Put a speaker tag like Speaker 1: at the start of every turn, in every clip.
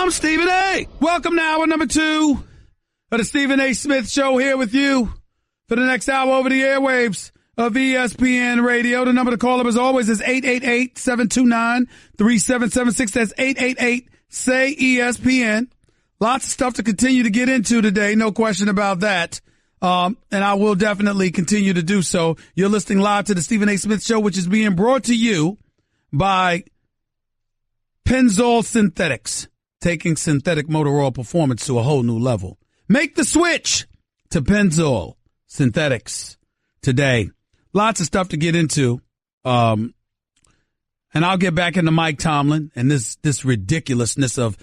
Speaker 1: I'm Stephen A. Welcome now at number 2 of the Stephen A. Smith Show, here with you for the next hour over the airwaves of ESPN Radio. The number to call up, as always, is 888-729-3776. That's 888-SAY-ESPN. Lots of stuff to continue to get into today, no question about that. And I will definitely continue to do so. You're listening live to the Stephen A. Smith Show, which is being brought to you by Pennzoil Synthetics, taking synthetic motor oil performance to a whole new level. Make the switch to Pennzoil Synthetics today. Lots of stuff to get into. And I'll get back into Mike Tomlin and this ridiculousness of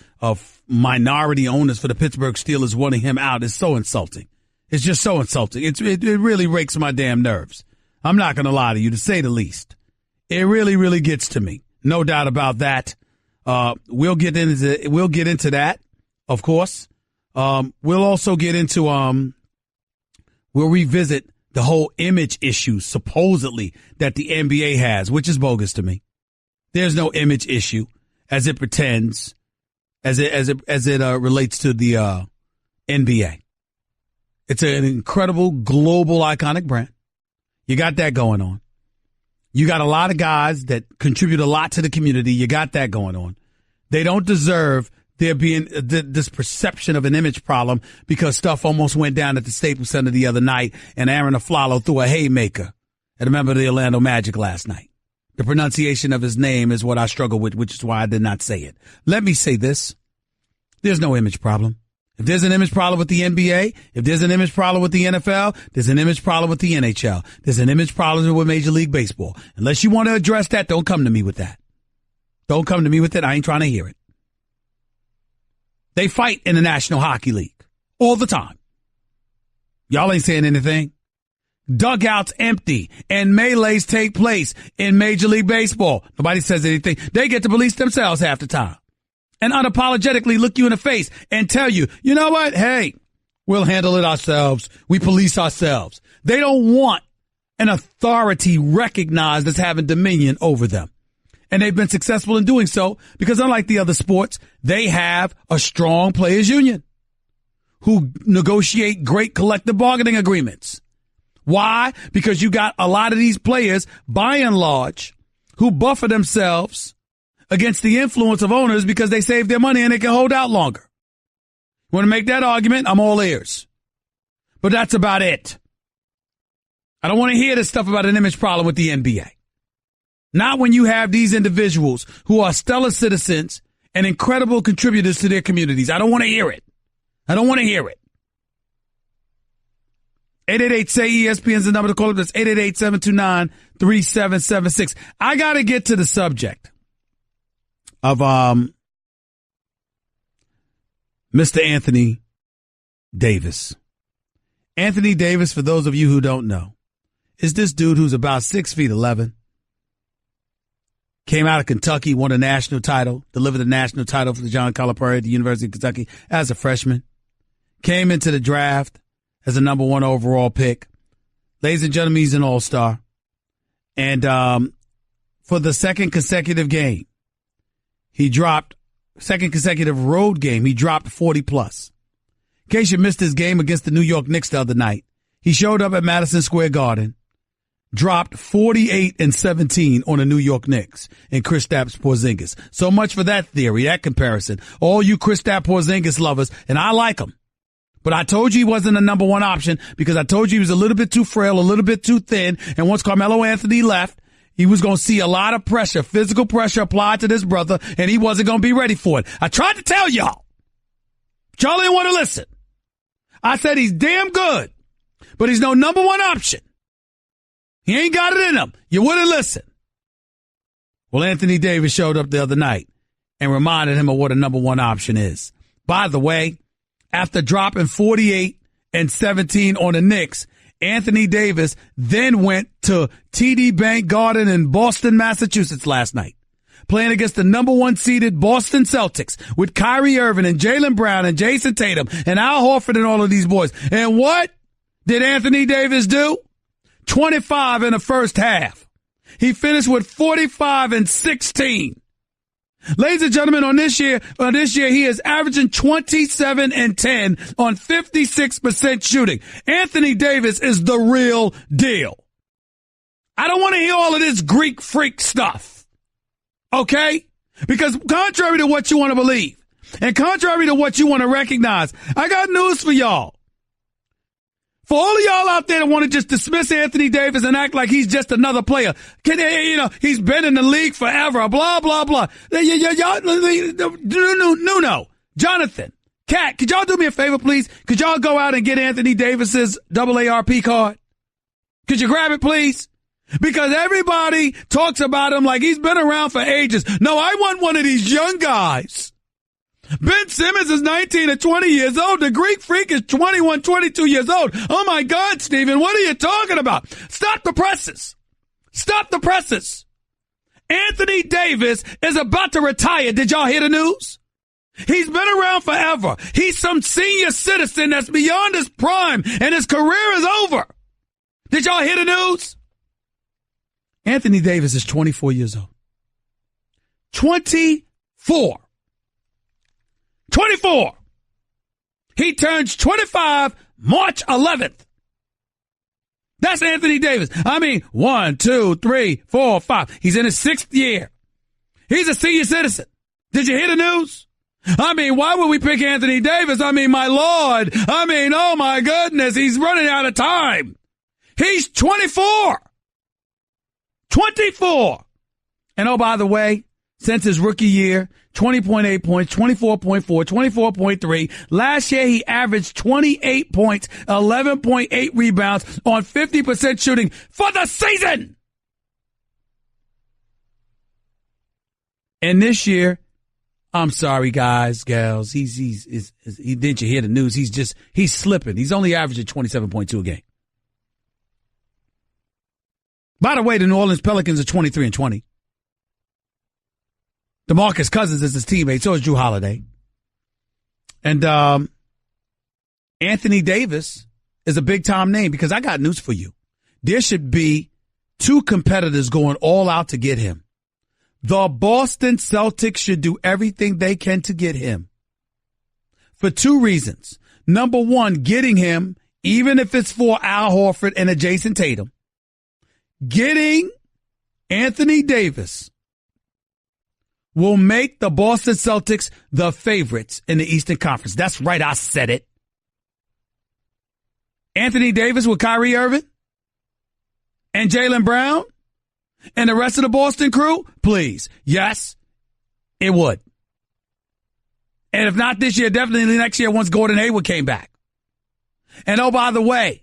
Speaker 1: minority owners for the Pittsburgh Steelers wanting him out is so insulting. It's just so insulting. It really rakes my damn nerves. I'm not going to lie to you, to say the least. It really, really gets to me. No doubt about that. We'll get into that, of course. We'll also get into, we'll revisit the whole image issue, supposedly, that the NBA has, which is bogus to me. There's no image issue as it pretends, as it relates to the, NBA. It's an incredible, global, iconic brand. You got that going on. You got a lot of guys that contribute a lot to the community. You got that going on. They don't deserve there being this perception of an image problem because stuff almost went down at the Staples Center the other night and Aaron Aflalo threw a haymaker at a member of the Orlando Magic last night. The pronunciation of his name is what I struggle with, which is why I did not say it. Let me say this. There's no image problem. If there's an image problem with the NBA, if there's an image problem with the NFL, there's an image problem with the NHL. There's an image problem with Major League Baseball. Unless you want to address that, don't come to me with that. Don't come to me with it. I ain't trying to hear it. They fight in the National Hockey League all the time. Y'all ain't saying anything. Dugouts empty and melees take place in Major League Baseball. Nobody says anything. They get to police themselves half the time and unapologetically look you in the face and tell you, you know what? Hey, we'll handle it ourselves. We police ourselves. They don't want an authority recognized as having dominion over them. And they've been successful in doing so because unlike the other sports, they have a strong players union who negotiate great collective bargaining agreements. Why? Because you got a lot of these players, by and large, who buffer themselves against the influence of owners because they save their money and they can hold out longer. Want to make that argument? I'm all ears. But that's about it. I don't want to hear this stuff about an image problem with the NBA. Not when you have these individuals who are stellar citizens and incredible contributors to their communities. I don't want to hear it. I don't want to hear it. 888-SAY-ESPN is the number to call up. That's 888-729-3776. I got to get to the subject of Mr. Anthony Davis. Anthony Davis, for those of you who don't know, is this dude who's about 6'11". Came out of Kentucky, won a national title, delivered a national title for the John Calipari at the University of Kentucky as a freshman. Came into the draft as a number 1 overall pick. Ladies and gentlemen, he's an all-star. And for the second consecutive road game, he dropped 40-plus. In case you missed his game against the New York Knicks the other night, he showed up at Madison Square Garden, dropped 48 and 17 on the New York Knicks and Kristaps Porzingis. So much for that theory, that comparison. All you Kristaps Porzingis lovers, and I like him. But I told you he wasn't a number 1 option because I told you he was a little bit too frail, a little bit too thin. And once Carmelo Anthony left, he was going to see a lot of pressure, physical pressure applied to this brother, and he wasn't going to be ready for it. I tried to tell y'all. But y'all didn't want to listen. I said he's damn good, but he's no number 1 option. He ain't got it in him. You wouldn't listen. Well, Anthony Davis showed up the other night and reminded him of what a number 1 option is. By the way, after dropping 48 and 17 on the Knicks, Anthony Davis then went to TD Bank Garden in Boston, Massachusetts last night, playing against the number 1 seeded Boston Celtics with Kyrie Irving and Jaylen Brown and Jason Tatum and Al Horford and all of these boys. And what did Anthony Davis do? 25 in the first half. He finished with 45 and 16. Ladies and gentlemen, on this year, he is averaging 27 and 10 on 56% shooting. Anthony Davis is the real deal. I don't want to hear all of this Greek freak stuff. Okay? Because contrary to what you want to believe, and contrary to what you want to recognize, I got news for y'all. For all of y'all out there that want to just dismiss Anthony Davis and act like he's just another player, he's been in the league forever, blah, blah, blah. No. Jonathan, Kat, could y'all do me a favor, please? Could y'all go out and get Anthony Davis's AARP card? Could you grab it, please? Because everybody talks about him like he's been around for ages. No, I want one of these young guys. Ben Simmons is 19 or 20 years old. The Greek Freak is 21, 22 years old. Oh, my God, Stephen, what are you talking about? Stop the presses. Stop the presses. Anthony Davis is about to retire. Did y'all hear the news? He's been around forever. He's some senior citizen that's beyond his prime, and his career is over. Did y'all hear the news? Anthony Davis is 24 years old. 24. 24. He turns 25 March 11th. That's Anthony Davis. 1, 2, 3, 4, 5. He's in his 6th year. He's a senior citizen. Did you hear the news? Why would we pick Anthony Davis? My Lord. Oh my goodness. He's running out of time. He's 24. 24. And oh, by the way, since his rookie year, 20.8 points, 24.4, 24.3. Last year, he averaged 28 points, 11.8 rebounds on 50% shooting for the season. And this year, I'm sorry, guys, gals, didn't you hear the news? He's slipping. He's only averaging 27.2 a game. By the way, the New Orleans Pelicans are 23 and 20. DeMarcus Cousins is his teammate. So is Jrue Holiday. And Anthony Davis is a big-time name because I got news for you. There should be 2 competitors going all out to get him. The Boston Celtics should do everything they can to get him. For 2 reasons. Number 1, getting him, even if it's for Al Horford and a Jason Tatum, getting Anthony Davis will make the Boston Celtics the favorites in the Eastern Conference. That's right, I said it. Anthony Davis with Kyrie Irving and Jaylen Brown and the rest of the Boston crew? Please. Yes, it would. And if not this year, definitely next year once Gordon Hayward came back. And oh, by the way,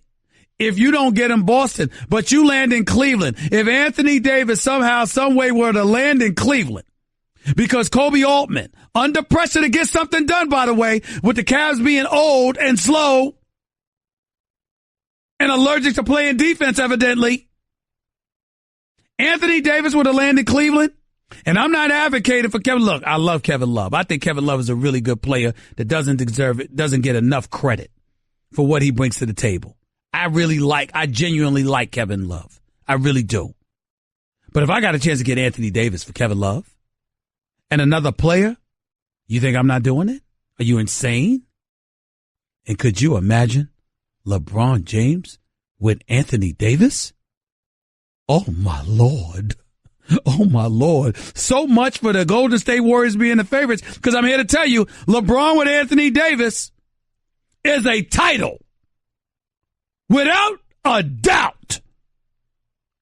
Speaker 1: if you don't get in Boston, but you land in Cleveland, if Anthony Davis somehow, some way were to land in Cleveland, because Kobe Altman, under pressure to get something done, by the way, with the Cavs being old and slow and allergic to playing defense, evidently, Anthony Davis would have landed in Cleveland. And I'm not advocating for Kevin. Look, I love Kevin Love. I think Kevin Love is a really good player that doesn't get enough credit for what he brings to the table. I genuinely like Kevin Love. I really do. But if I got a chance to get Anthony Davis for Kevin Love and another player, you think I'm not doing it? Are you insane? And could you imagine LeBron James with Anthony Davis? Oh, my Lord. Oh, my Lord. So much for the Golden State Warriors being the favorites, because I'm here to tell you, LeBron with Anthony Davis is a title. Without a doubt.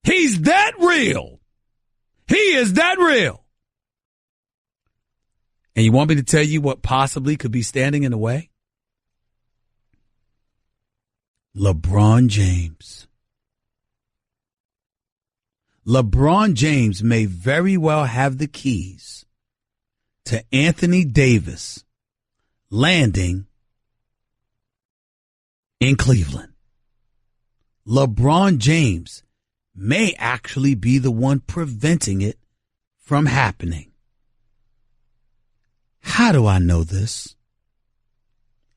Speaker 1: He's that real. He is that real. And you want me to tell you what possibly could be standing in the way? LeBron James. LeBron James may very well have the keys to Anthony Davis landing in Cleveland. LeBron James may actually be the one preventing it from happening. How do I know this?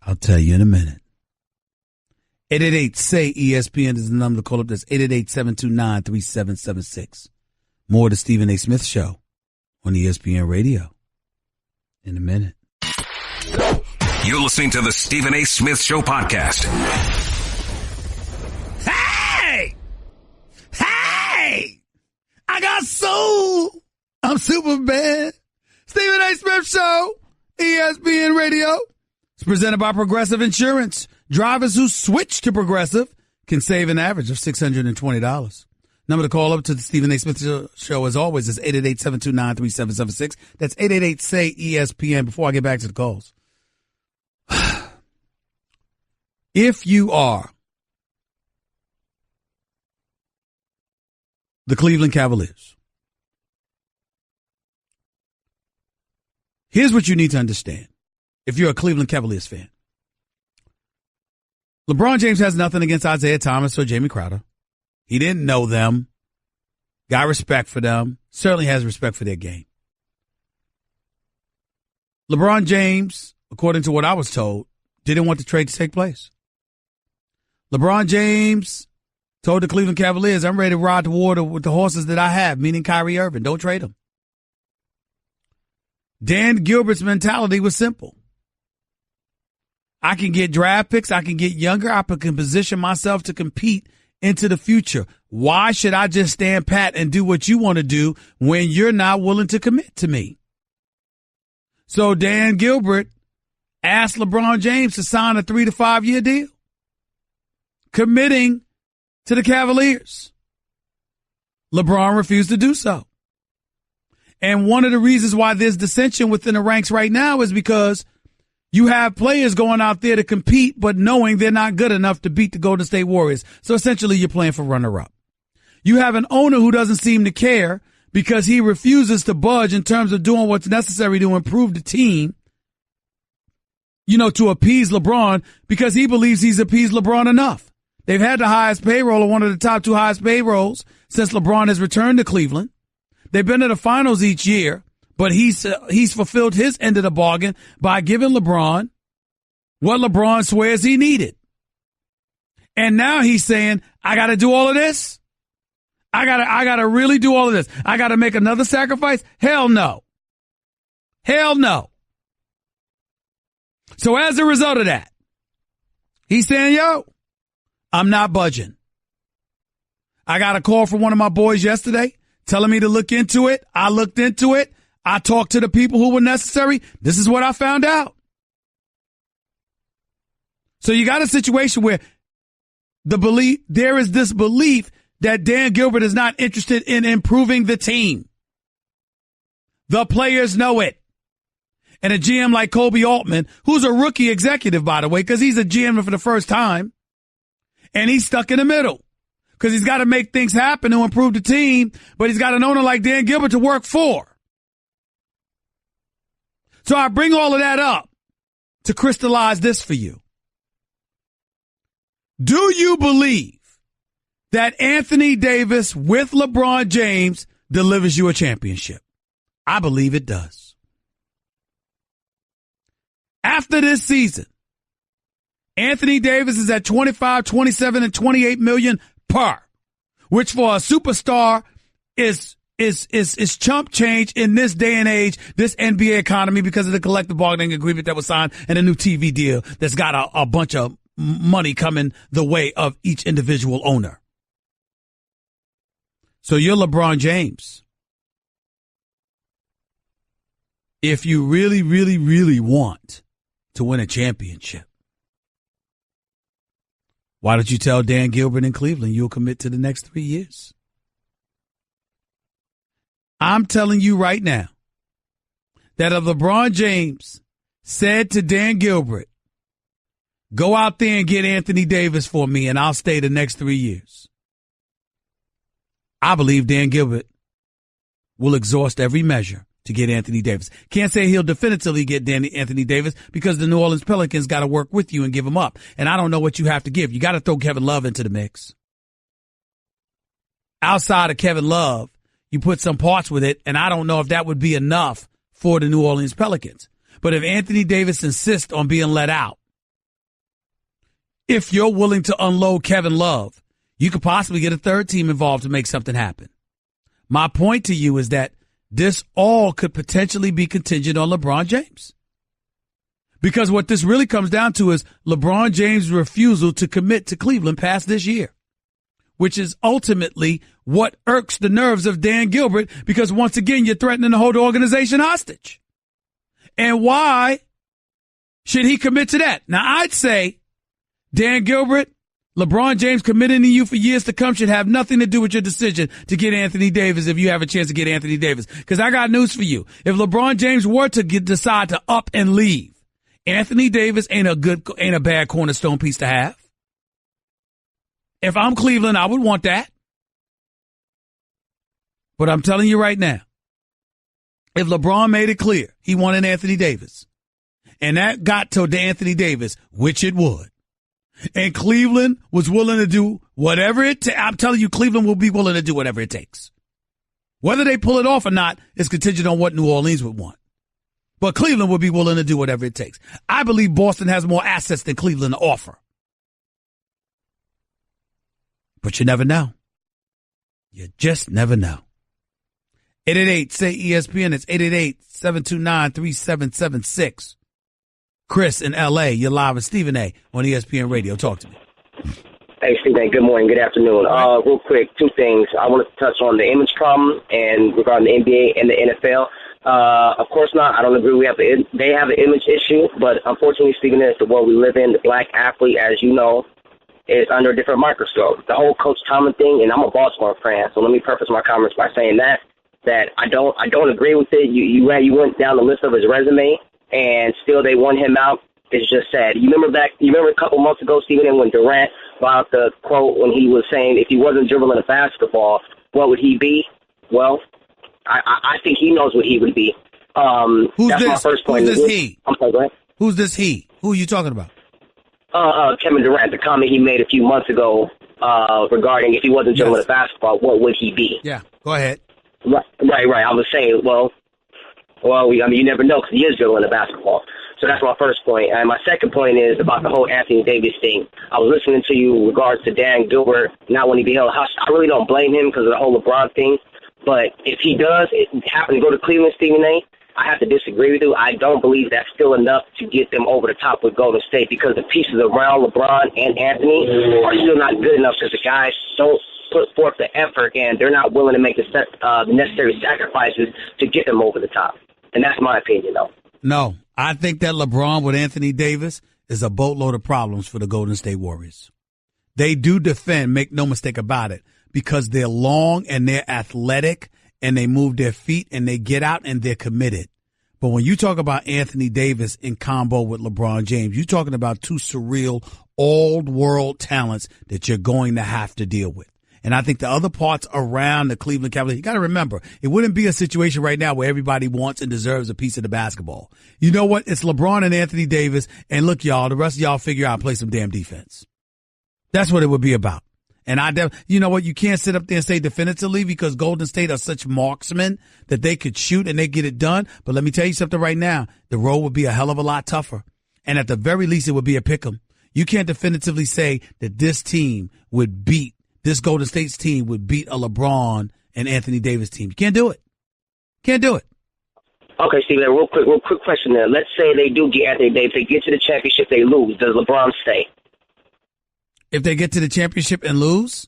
Speaker 1: I'll tell you in a minute. 888-SAY-ESPN is the number to call up. That's 888-729-3776. More of the Stephen A. Smith Show on ESPN Radio. in a minute.
Speaker 2: You're listening to the Stephen A. Smith Show podcast.
Speaker 1: Hey! I got soul. I'm super bad. Stephen A. Smith Show, ESPN Radio. It's presented by Progressive Insurance. Drivers who switch to Progressive can save an average of $620. Number to call up to the Stephen A. Smith Show, as always, is 888-729-3776. That's 888-SAY-ESPN. Before I get back to the calls. If you are the Cleveland Cavaliers, here's what you need to understand. If you're a Cleveland Cavaliers fan, LeBron James has nothing against Isaiah Thomas or Jamie Crowder. He didn't know them, got respect for them, certainly has respect for their game. LeBron James, according to what I was told, didn't want the trade to take place. LeBron James told the Cleveland Cavaliers, I'm ready to ride the water with the horses that I have, meaning Kyrie Irving. Don't trade him. Dan Gilbert's mentality was simple. I can get draft picks. I can get younger. I can position myself to compete into the future. Why should I just stand pat and do what you want to do when you're not willing to commit to me? So Dan Gilbert asked LeBron James to sign a 3 to 5 year deal, committing to the Cavaliers. LeBron refused to do so. And one of the reasons why there's dissension within the ranks right now is because you have players going out there to compete, but knowing they're not good enough to beat the Golden State Warriors. So essentially you're playing for runner-up. You have an owner who doesn't seem to care because he refuses to budge in terms of doing what's necessary to improve the team, to appease LeBron, because he believes he's appeased LeBron enough. They've had the highest payroll, or one of the top 2 highest payrolls, since LeBron has returned to Cleveland. They've been to the finals each year, but he's fulfilled his end of the bargain by giving LeBron what LeBron swears he needed. And now he's saying, I got to do all of this? I got to really do all of this? I got to make another sacrifice? Hell no. Hell no. So as a result of that, he's saying, I'm not budging. I got a call from one of my boys yesterday telling me to look into it. I looked into it. I talked to the people who were necessary. This is what I found out. So you got a situation where there is this belief that Dan Gilbert is not interested in improving the team. The players know it. And a GM like Kobe Altman, who's a rookie executive, by the way, because he's a GM for the first time, and he's stuck in the middle because he's got to make things happen to improve the team, but he's got an owner like Dan Gilbert to work for. So I bring all of that up to crystallize this for you. Do you believe that Anthony Davis with LeBron James delivers you a championship? I believe it does. After this season, Anthony Davis is at 25, 27, and 28 million per, which for a superstar is chump change in this day and age, this NBA economy, because of the collective bargaining agreement that was signed and a new TV deal that's got a bunch of money coming the way of each individual owner. So you're LeBron James. If you really, really, really want to win a championship, why don't you tell Dan Gilbert in Cleveland you'll commit to the next 3 years? I'm telling you right now that if LeBron James said to Dan Gilbert, go out there and get Anthony Davis for me and I'll stay the next 3 years, I believe Dan Gilbert will exhaust every measure to get Anthony Davis. Can't say he'll definitively get Anthony Davis because the New Orleans Pelicans got to work with you and give him up. And I don't know what you have to give. You got to throw Kevin Love into the mix. Outside of Kevin Love, you put some parts with it, and I don't know if that would be enough for the New Orleans Pelicans. But if Anthony Davis insists on being let out, if you're willing to unload Kevin Love, you could possibly get a third team involved to make something happen. My point to you is that this all could potentially be contingent on LeBron James. Because what this really comes down to is LeBron James' refusal to commit to Cleveland past this year, which is ultimately what irks the nerves of Dan Gilbert, because once again, you're threatening to hold the organization hostage. And why should he commit to that? Now, I'd say Dan Gilbert, LeBron James committing to you for years to come should have nothing to do with your decision to get Anthony Davis if you have a chance to get Anthony Davis. Because I got news for you. If LeBron James were to decide to up and leave, Anthony Davis ain't a bad cornerstone piece to have. If I'm Cleveland, I would want that. But I'm telling you right now, if LeBron made it clear he wanted Anthony Davis, and that got to Anthony Davis, which it would, and Cleveland was willing to do whatever it takes, I'm telling you, Cleveland will be willing to do whatever it takes. Whether they pull it off or not is contingent on what New Orleans would want. But Cleveland will be willing to do whatever it takes. I believe Boston has more assets than Cleveland to offer. But you never know. You just never know. 888-SAY-ESPN. It's 888-729-3776. Chris in L.A., you're live with Stephen A. on ESPN Radio. Talk to me.
Speaker 3: Hey, Stephen A., good morning, good afternoon. Real quick, two things. I wanted to touch on the image problem and regarding the NBA and the NFL. Of course not. I don't agree. They have an image issue, but unfortunately, Stephen A., it's the world we live in. The black athlete, as you know, is under a different microscope. The whole Coach Tomlin thing, and I'm a Baltimore fan, so let me preface my comments by saying that I don't agree with it. You went down the list of his resume, and still they won him out. It's just sad. You remember a couple months ago, Stephen A., when Durant brought the quote when he was saying if he wasn't dribbling a basketball, what would he be? Well, I think he knows what he would be. That's my first point.
Speaker 1: Who's this he?
Speaker 3: I'm sorry, go ahead.
Speaker 1: Who's this he? Who are you talking about?
Speaker 3: Kevin Durant, the comment he made a few months ago regarding if he wasn't dribbling a basketball, what would he be?
Speaker 1: Yeah, go ahead.
Speaker 3: Right. I was saying, you never know because he is dribbling a basketball. So that's my first point. And my second point is about the whole Anthony Davis thing. I was listening to you in regards to Dan Gilbert not wanting to be held hostage. I really don't blame him because of the whole LeBron thing. But if he does happen to go to Cleveland, Stephen A., I have to disagree with you. I don't believe that's still enough to get them over the top with Golden State because the pieces around LeBron and Anthony are still not good enough because the guys don't put forth the effort and they're not willing to make the necessary sacrifices to get them over the top. And that's my opinion, though.
Speaker 1: No, I think that LeBron with Anthony Davis is a boatload of problems for the Golden State Warriors. They do defend, make no mistake about it, because they're long and they're athletic and they move their feet and they get out and they're committed. But when you talk about Anthony Davis in combo with LeBron James, you're talking about two surreal, old-world talents that you're going to have to deal with. And I think the other parts around the Cleveland Cavaliers, you got to remember, it wouldn't be a situation right now where everybody wants and deserves a piece of the basketball. You know what? It's LeBron and Anthony Davis. And look, y'all, the rest of y'all figure out and play some damn defense. That's what it would be about. And you know what? You can't sit up there and say definitively because Golden State are such marksmen that they could shoot and they get it done. But let me tell you something right now. The road would be a hell of a lot tougher. And at the very least, it would be a pick'em. You can't definitively say that this Golden State's team would beat a LeBron and Anthony Davis team. You can't do it. Can't do it.
Speaker 3: Okay, Steve, real quick question there. Let's say they do get Anthony Davis. They get to the championship, they lose. Does LeBron stay?
Speaker 1: If they get to the championship and lose?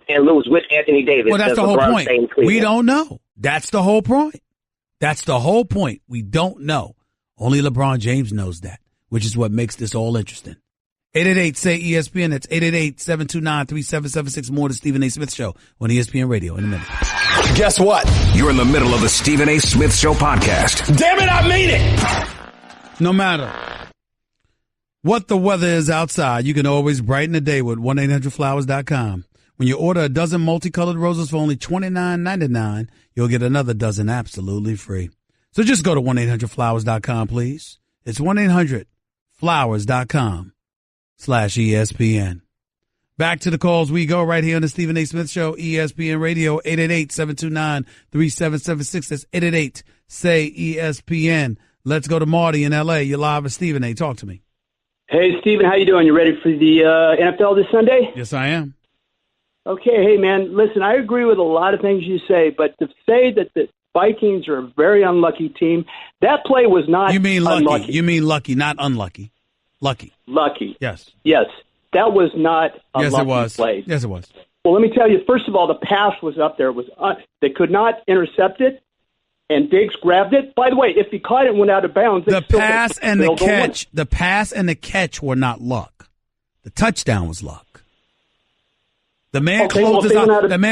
Speaker 3: And lose with Anthony Davis.
Speaker 1: Well, that's the whole point. We don't know. That's the whole point. That's the whole point. We don't know. Only LeBron James knows that, which is what makes this all interesting. 888-SAY-ESPN. That's 888-729-3776. More to Stephen A. Smith Show on ESPN Radio in a minute.
Speaker 2: Guess what? You're in the middle of the Stephen A. Smith Show podcast.
Speaker 4: Damn it, I mean it!
Speaker 1: No matter what the weather is outside, you can always brighten the day with 1-800-Flowers.com. When you order a dozen multicolored roses for only $29.99, you'll get another dozen absolutely free. So just go to 1-800-Flowers.com, please. It's 1-800-Flowers.com/ESPN. Back to the calls we go right here on the Stephen A. Smith Show, ESPN Radio, 888-729-3776. That's 888-SAY-ESPN. Let's go to Marty in L.A. You're live with Stephen A. Talk to me.
Speaker 5: Hey, Stephen, how you doing? You ready for the NFL this Sunday?
Speaker 1: Yes, I am.
Speaker 5: Okay, hey, man, listen, I agree with a lot of things you say, but to say that the Vikings are a very unlucky team. That play was not
Speaker 1: You mean lucky.
Speaker 5: unlucky.
Speaker 1: You mean lucky, not unlucky. Lucky.
Speaker 5: Lucky.
Speaker 1: Yes.
Speaker 5: Yes. That was not a
Speaker 1: Yes,
Speaker 5: lucky
Speaker 1: it was.
Speaker 5: play.
Speaker 1: Yes, it was.
Speaker 5: Well, let me tell you, first of all, the pass was up there. They could not intercept it, and Diggs grabbed it. By the way, if he caught it and went out of bounds,
Speaker 1: The pass and the catch were not luck. The touchdown was luck. The man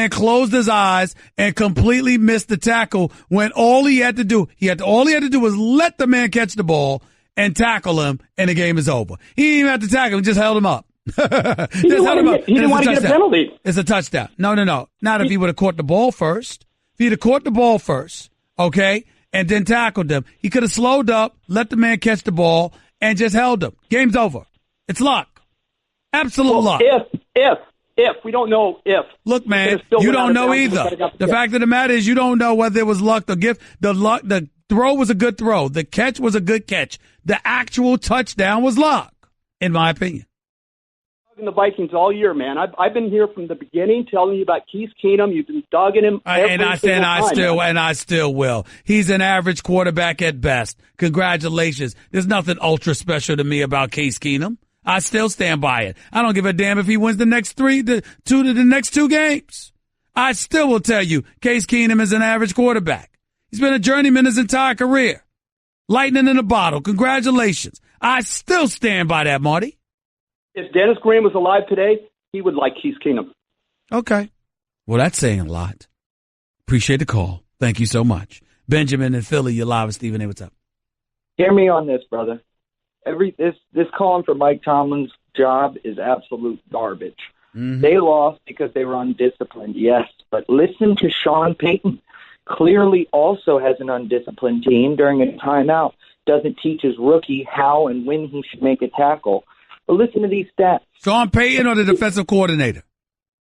Speaker 1: closed his eyes and completely missed the tackle when all he had to do was let the man catch the ball and tackle him, and the game is over. He didn't even have to tackle him; just held him up.
Speaker 5: He didn't want to get a penalty.
Speaker 1: It's a touchdown. No. Not if he would have caught the ball first. If he'd have caught the ball first, okay, and then tackled him, he could have slowed up, let the man catch the ball, and just held him. Game's over. It's luck. Absolute luck.
Speaker 5: If we don't know if.
Speaker 1: Look, man, you don't know either. The fact of the matter is, you don't know whether it was luck or gift. The throw was a good throw. The catch was a good catch. The actual touchdown was luck, in my opinion.
Speaker 5: The Vikings all year, man. I've been here from the beginning, telling you about Case Keenum. You've been dogging him,
Speaker 1: and I still will. He's an average quarterback at best. Congratulations. There's nothing ultra special to me about Case Keenum. I still stand by it. I don't give a damn if he wins the next two games. I still will tell you, Case Keenum is an average quarterback. He's been a journeyman his entire career. Lightning in a bottle. Congratulations. I still stand by that, Marty.
Speaker 5: If Dennis Green was alive today, he would like Case Keenum.
Speaker 1: Okay. Well, that's saying a lot. Appreciate the call. Thank you so much. Benjamin in Philly, you're live with Stephen A. What's up?
Speaker 4: Hear me on this, brother. This calling for Mike Tomlin's job is absolute garbage. Mm-hmm. They lost because they were undisciplined, yes. But listen to Sean Payton. Clearly also has an undisciplined team during a timeout. Doesn't teach his rookie how and when he should make a tackle. But listen to these stats. Sean
Speaker 1: Payton or the defensive coordinator?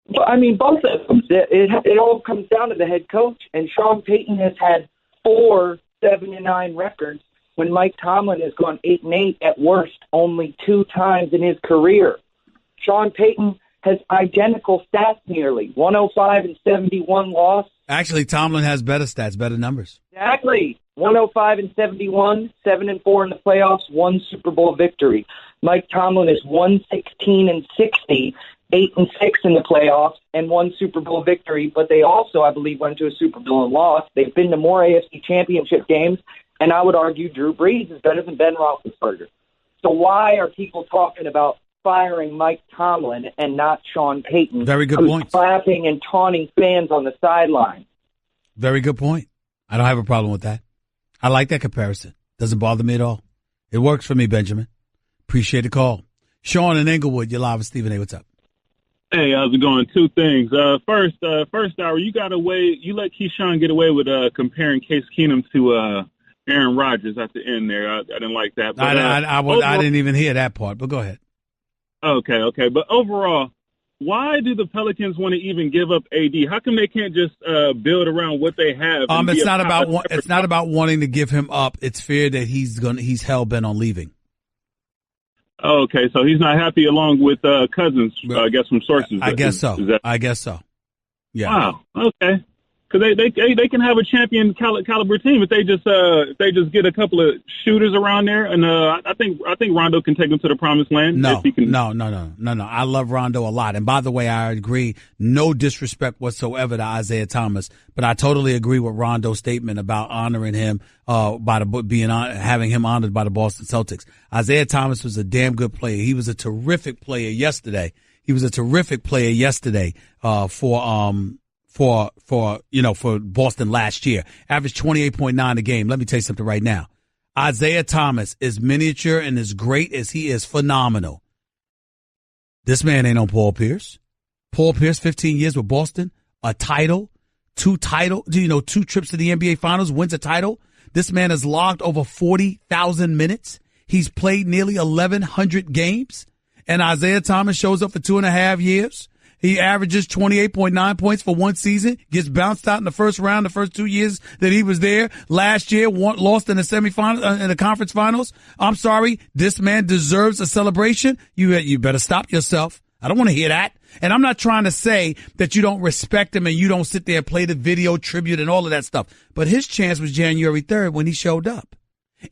Speaker 4: Well, I mean, both of them. It all comes down to the head coach. And Sean Payton has had 4 7-9 records when Mike Tomlin has gone 8-8 at worst only 2 times in his career. Sean Payton has identical stats nearly, 105 and 71 loss.
Speaker 1: Actually, Tomlin has better stats, better numbers.
Speaker 4: Exactly. 105 and 71, 7-4 in the playoffs, 1 Super Bowl victory. Mike Tomlin is 116 and 60, 8-6 in the playoffs, and 1 Super Bowl victory. But they also, I believe, went to a Super Bowl and lost. They've been to more AFC championship games, and I would argue Drew Brees is better than Ben Roethlisberger. So why are people talking about firing Mike Tomlin and not Sean Payton?
Speaker 1: Very good point.
Speaker 4: Clapping and taunting fans on the sideline.
Speaker 1: Very good point. I don't have a problem with that. I like that comparison. Doesn't bother me at all. It works for me, Benjamin. Appreciate the call. Sean in Inglewood, you're live with Stephen A. What's up?
Speaker 6: Hey, how's it going? 2 things. First hour, you let Keyshawn get away with comparing Case Keenum to Aaron Rodgers at the end there. I didn't like that. But,
Speaker 1: I didn't even hear that part, but go ahead.
Speaker 6: Okay. But overall, why do the Pelicans want to even give up AD? How come they can't just build around what they have?
Speaker 1: It's not about wanting to give him up. It's fear that he's hell bent on leaving.
Speaker 6: Okay, so he's not happy along with Cousins, I guess, from sources.
Speaker 1: I guess so. Yeah.
Speaker 6: Wow. Okay. Because they can have a champion caliber team if they just get a couple of shooters around there, and I think Rondo can take them to the promised land.
Speaker 1: No. I love Rondo a lot, and by the way, I agree. No disrespect whatsoever to Isaiah Thomas, but I totally agree with Rondo's statement about honoring him having him honored by the Boston Celtics. Isaiah Thomas was a damn good player. He was a terrific player yesterday. For Boston last year. Averaged 28.9 a game. Let me tell you something right now. Isaiah Thomas is miniature and as great as he is phenomenal. This man ain't on Paul Pierce. Paul Pierce, 15 years with Boston, a title, 2 trips to the NBA Finals, wins a title. This man has logged over 40,000 minutes. He's played nearly 1,100 games. And Isaiah Thomas shows up for 2.5 years. He averages 28.9 points for 1 season, gets bounced out in the first round the first 2 years that he was there. Last year, lost in the semifinals, in the conference finals. I'm sorry, this man deserves a celebration. You better stop yourself. I don't want to hear that. And I'm not trying to say that you don't respect him and you don't sit there and play the video tribute and all of that stuff. But his chance was January 3rd when he showed up.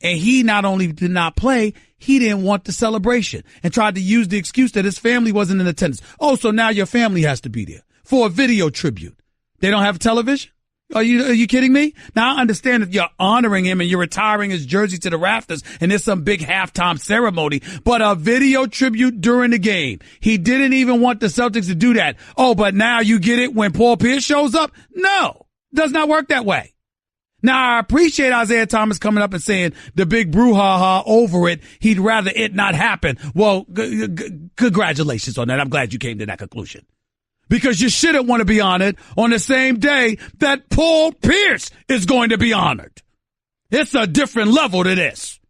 Speaker 1: And he not only did not play, he didn't want the celebration and tried to use the excuse that his family wasn't in attendance. Oh, so now your family has to be there for a video tribute. They don't have television? Are you kidding me? Now, I understand if you're honoring him and you're retiring his jersey to the rafters and there's some big halftime ceremony, but a video tribute during the game. He didn't even want the Celtics to do that. Oh, but now you get it when Paul Pierce shows up? No, does not work that way. Now, I appreciate Isaiah Thomas coming up and saying the big brouhaha over it. He'd rather it not happen. Well, congratulations on that. I'm glad you came to that conclusion. Because you shouldn't want to be honored on the same day that Paul Pierce is going to be honored. It's a different level to this.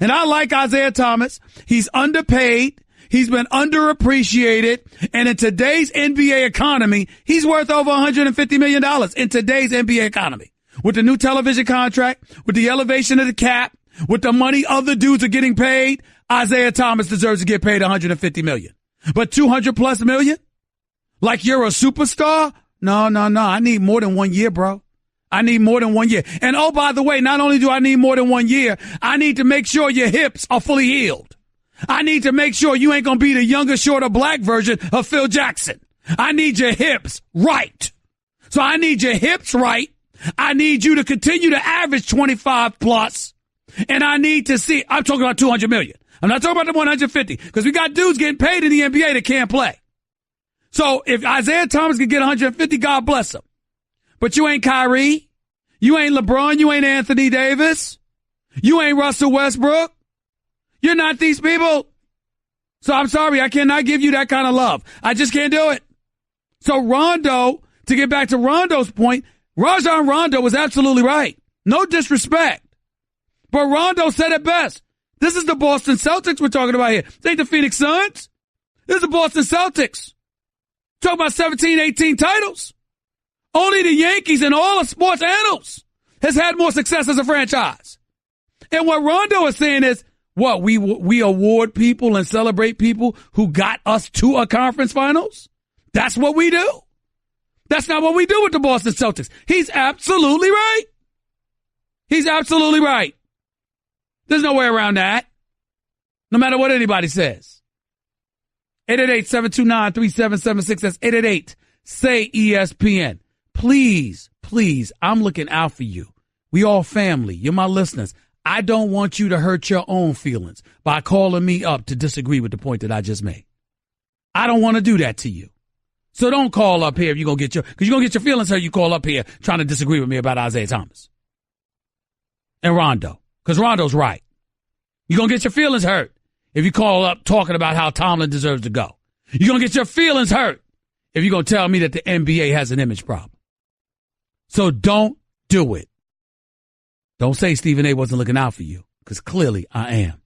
Speaker 1: And I like Isaiah Thomas. He's underpaid. He's been underappreciated. And in today's NBA economy, he's worth over $150 million in today's NBA economy. With the new television contract, with the elevation of the cap, with the money other dudes are getting paid, Isaiah Thomas deserves to get paid $150 million. But $200+ million? Like you're a superstar? No. I need more than 1 year, bro. I need more than 1 year. And oh, by the way, not only do I need more than 1 year, I need to make sure your hips are fully healed. I need to make sure you ain't going to be the younger, shorter black version of Phil Jackson. I need your hips right. So I need your hips right. I need you to continue to average 25 plus. And I need to see, I'm talking about 200 million. I'm not talking about the 150 because we got dudes getting paid in the NBA that can't play. So if Isaiah Thomas can get 150, God bless him. But you ain't Kyrie. You ain't LeBron. You ain't Anthony Davis. You ain't Russell Westbrook. You're not these people. So I'm sorry. I cannot give you that kind of love. I just can't do it. So Rondo, to get back to Rondo's point, Rajon Rondo was absolutely right. No disrespect. But Rondo said it best. This is the Boston Celtics we're talking about here. This ain't the Phoenix Suns. This is the Boston Celtics. Talk about 17, 18 titles. Only the Yankees in all of sports annals has had more success as a franchise. And what Rondo is saying is, what, we award people and celebrate people who got us to a conference finals? That's what we do? That's not what we do with the Boston Celtics. He's absolutely right. He's absolutely right. There's no way around that. No matter what anybody says. 888-729-3776. That's 888-SAY-ESPN. Please, I'm looking out for you. We all family. You're my listeners. I don't want you to hurt your own feelings by calling me up to disagree with the point that I just made. I don't want to do that to you. So don't call up here if you're going to get because you're going to get your feelings hurt. You call up here trying to disagree with me about Isaiah Thomas and Rondo, because Rondo's right. You're going to get your feelings hurt if you call up talking about how Tomlin deserves to go. You're going to get your feelings hurt if you're going to tell me that the NBA has an image problem. So don't do it. Don't say Stephen A. wasn't looking out for you, because clearly I am.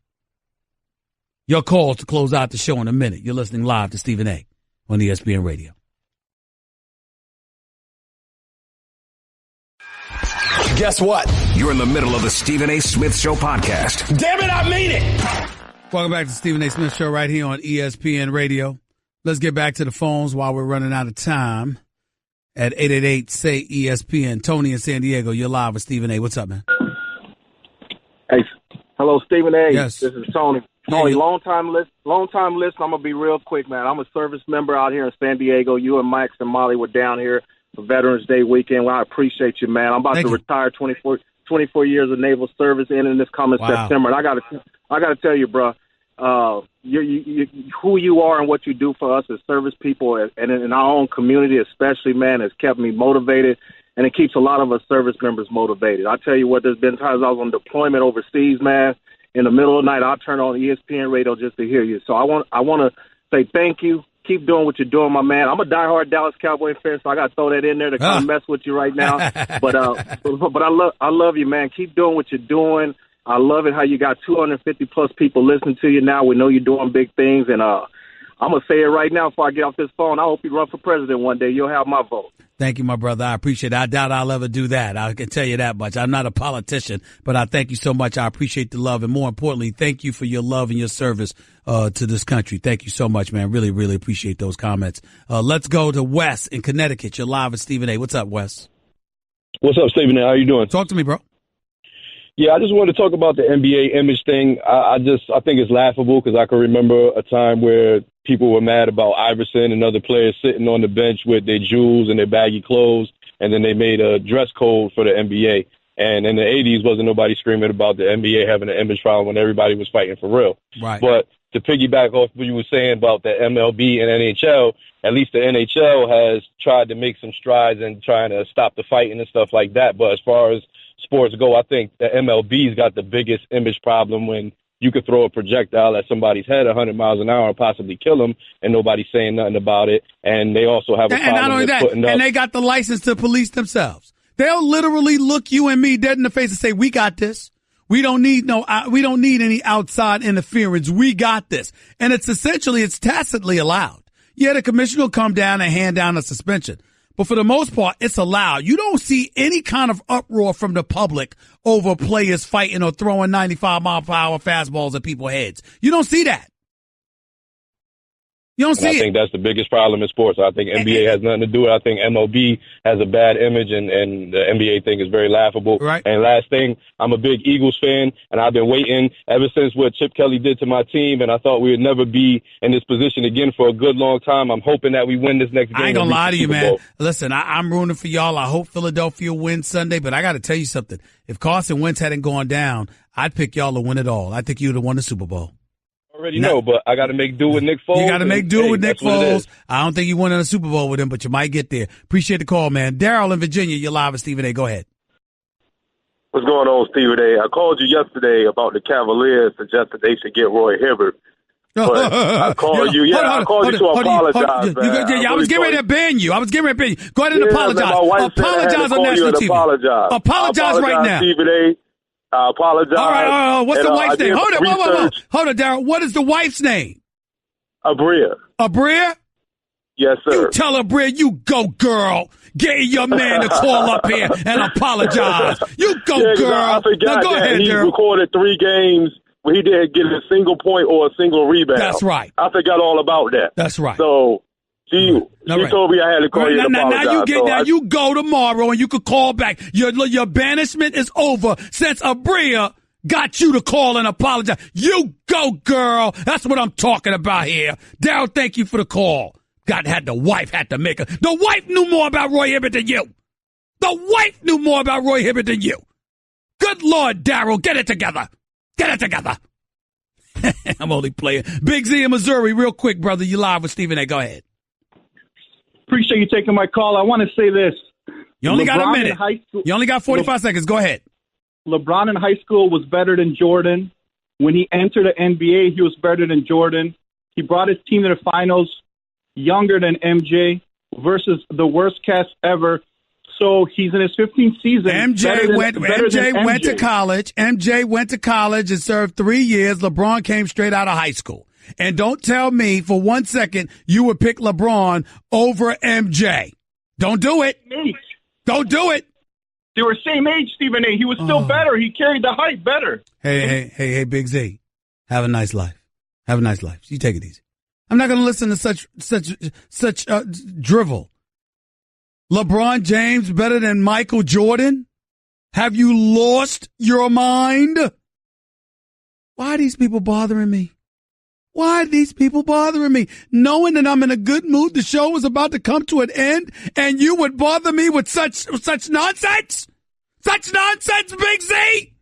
Speaker 1: Your calls to close out the show in a minute. You're listening live to Stephen A. on ESPN Radio.
Speaker 2: Guess what? You're in the middle of the Stephen A. Smith Show podcast.
Speaker 7: Damn it, I mean it!
Speaker 1: Welcome back to Stephen A. Smith Show right here on ESPN Radio. Let's get back to the phones while we're running out of time at 888-SAY-ESPN. Tony in San Diego, you're live with Stephen A. What's up, man?
Speaker 8: Hey, hello, Stephen A.
Speaker 1: Yes.
Speaker 8: This is Tony. Tony, long time listener. I'm going to be real quick, man. I'm a service member out here in San Diego. You and Max and Molly were down here for Veterans Day weekend. Well, I appreciate you, man. I'm about to retire 24 years of naval service ending this coming September. And I got to tell you, bro, who you are and what you do for us as service people and in our own community especially, man, has kept me motivated. And it keeps a lot of us service members motivated. I tell you what, there's been times I was on deployment overseas, man. In the middle of the night, I'll turn on ESPN Radio just to hear you. So I want to say thank you. Keep doing what you're doing, my man. I'm a diehard Dallas Cowboy fan, so I got to throw that in there to kind of mess with you right now. But I love you, man. Keep doing what you're doing. I love it how you got 250-plus people listening to you now. We know you're doing big things, and I'm going to say it right now before I get off this phone. I hope you run for president one day. You'll have my vote.
Speaker 1: Thank you, my brother. I appreciate it. I doubt I'll ever do that. I can tell you that much. I'm not a politician, but I thank you so much. I appreciate the love. And more importantly, thank you for your love and your service to this country. Thank you so much, man. Really, really appreciate those comments. Let's go to Wes in Connecticut. You're live with Stephen A. What's up, Wes?
Speaker 7: What's up, Stephen A? How you doing?
Speaker 1: Talk to me, bro.
Speaker 7: Yeah, I just wanted to talk about the NBA image thing. I think it's laughable because I can remember a time where people were mad about Iverson and other players sitting on the bench with their jewels and their baggy clothes, and then they made a dress code for the NBA. And in the 80s, wasn't nobody screaming about the NBA having an image problem when everybody was fighting for real.
Speaker 1: Right.
Speaker 7: But to piggyback off what you were saying about the MLB and NHL, at least the NHL has tried to make some strides in trying to stop the fighting and stuff like that. But as far as sports go, I think the MLB's got the biggest image problem when you could throw a projectile at somebody's head 100 miles an hour and possibly kill them, and nobody's saying nothing about it. And they also have a problem
Speaker 1: not only
Speaker 7: with
Speaker 1: that,
Speaker 7: putting up.
Speaker 1: and they got the license to police themselves. They'll literally look you and me dead in the face and say, "We got this. We don't need any outside interference. We got this." And it's tacitly allowed. Yeah, the commissioner will come down and hand down a suspension. But for the most part, it's allowed. You don't see any kind of uproar from the public over players fighting or throwing 95-mile-per-hour fastballs at people's heads. You don't see that. You don't see it.
Speaker 7: I think that's the biggest problem in sports. I think NBA has nothing to do with it. I think MLB has a bad image, and the NBA thing is very laughable.
Speaker 1: Right.
Speaker 7: And last thing, I'm a big Eagles fan, and I've been waiting ever since what Chip Kelly did to my team, and I thought we would never be in this position again for a good long time. I'm hoping that we win this next game.
Speaker 1: I ain't gonna lie to you, man. Listen, I'm rooting for y'all. I hope Philadelphia wins Sunday, but I got to tell you something. If Carson Wentz hadn't gone down, I'd pick y'all to win it all. I think you'd have won the Super Bowl.
Speaker 7: Already know, but I got to make do with Nick Foles.
Speaker 1: You got to make do with Nick Foles. I don't think you won in a Super Bowl with him, but you might get there. Appreciate the call, man. Daryl in Virginia, you're live with Stephen A. Go ahead.
Speaker 9: What's going on, Stephen A? I called you yesterday about the Cavaliers, suggested they should get Roy Hibbert. But I called you. Yeah, I called you to apologize, man.
Speaker 1: I was getting ready to ban you. Go ahead and apologize. Apologize on national TV. Apologize right now.
Speaker 9: Stephen A. I apologize.
Speaker 1: All right. What's the wife's name? Hold on, Daryl. What is the wife's name?
Speaker 9: Abria.
Speaker 1: Abria?
Speaker 9: Yes, sir.
Speaker 1: You tell Abria, you go, girl. Get your man to call up here and apologize. You go, girl.
Speaker 9: I forgot
Speaker 1: now, go
Speaker 9: that
Speaker 1: ahead,
Speaker 9: he
Speaker 1: Daryl.
Speaker 9: recorded 3 games where he didn't get a single point or a single rebound.
Speaker 1: That's right.
Speaker 9: I forgot all about that.
Speaker 1: That's right.
Speaker 9: So she told me I had to call you and apologize.
Speaker 1: Now you go tomorrow and you could call back. Your banishment is over since Abria got you to call and apologize. You go, girl. That's what I'm talking about here. Daryl, thank you for the call. The wife had to make the wife knew more about Roy Hibbert than you. The wife knew more about Roy Hibbert than you. Good Lord, Daryl, get it together. Get it together. I'm only playing. Big Z in Missouri, real quick, brother. You live with Stephen A. Go ahead.
Speaker 10: Appreciate you taking my call. I want to say this.
Speaker 1: You only got a minute. You only got 45 seconds. Go ahead.
Speaker 10: LeBron in high school was better than Jordan. When he entered the NBA, he was better than Jordan. He brought his team to the finals, younger than MJ, versus the worst cast ever. So he's in his 15th season.
Speaker 1: MJ went to college. MJ went to college and served 3 years. LeBron came straight out of high school. And don't tell me for 1 second you would pick LeBron over MJ. Don't do it. Don't do it.
Speaker 10: They were same age, Stephen A. He was still better. He carried the hype better.
Speaker 1: Hey, Big Z. Have a nice life. Have a nice life. You take it easy. I'm not going to listen to such drivel. LeBron James better than Michael Jordan? Have you lost your mind? Why are these people bothering me? Why are these people bothering me? Knowing that I'm in a good mood, the show was about to come to an end, and you would bother me with such nonsense? Such nonsense, Big Z?